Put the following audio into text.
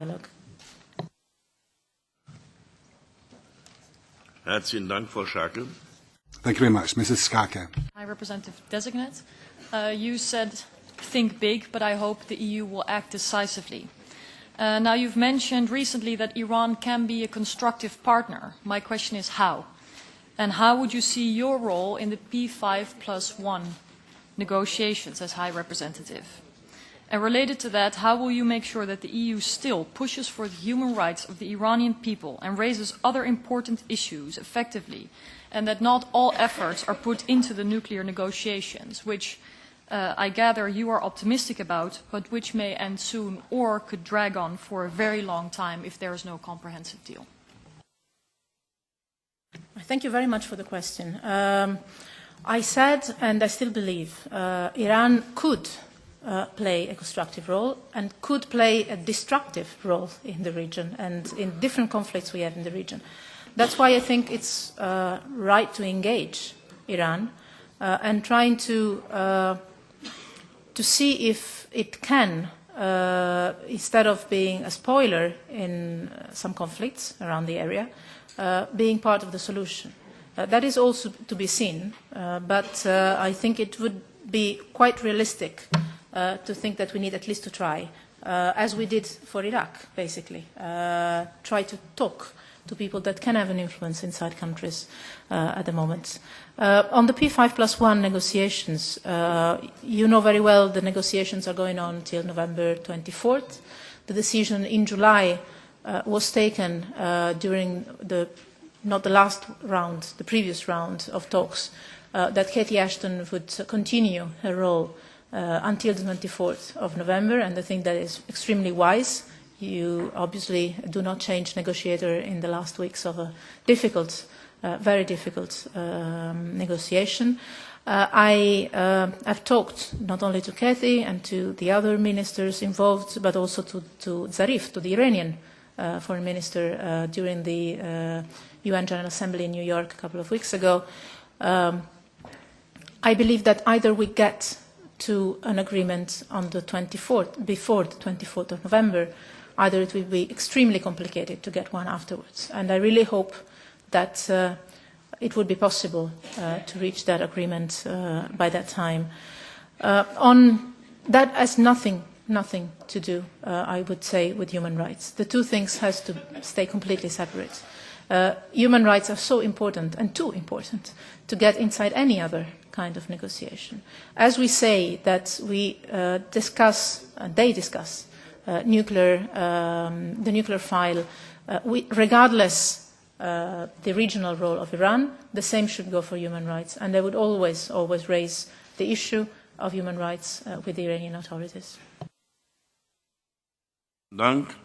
dialogue. Herzlichen Dank, Frau Schaake. Thank you very much. Mrs. Schaake. High Representative Designate, you said think big, but I hope the EU will act decisively. Now you've mentioned recently that Iran can be a constructive partner. My question is how? And how would you see your role in the P5+1 negotiations as High Representative? And related to that, how will you make sure that the EU still pushes for the human rights of the Iranian people and raises other important issues effectively, and that not all efforts are put into the nuclear negotiations, which I gather you are optimistic about, but which may end soon or could drag on for a very long time if there is no comprehensive deal? Thank you very much for the question. I said, and I still believe, Iran could play a constructive role and could play a destructive role in the region and in different conflicts we have in the region. That's why I think it's right to engage Iran and trying to see if it can, instead of being a spoiler in some conflicts around the area, being part of the solution. That is also to be seen, but I think it would be quite realistic to think that we need at least to try, as we did for Iraq, basically. Try to talk to people that can have an influence inside countries at the moment. On the P5+1 negotiations, you know very well the negotiations are going on until November 24th. The decision in July was taken during not the last round, the previous round of talks, that Cathy Ashton would continue her role until the 24th of November, and I think that is extremely wise. You obviously do not change negotiator in the last weeks of a difficult, very difficult negotiation. I have talked not only to Cathy and to the other ministers involved, but also to Zarif, to the Iranian foreign minister during the UN General Assembly in New York a couple of weeks ago. I believe that either we get to an agreement on the 24th, before the 24th of November, either it will be extremely complicated to get one afterwards. And I really hope that it would be possible to reach that agreement by that time. On that has nothing to do, I would say, with human rights. The two things has to stay completely separate. Human rights are so important and too important to get inside any other kind of negotiation. As we say that we discuss, they discuss, the nuclear file, regardless the regional role of Iran, the same should go for human rights, and they would always raise the issue of human rights with the Iranian authorities. Dank.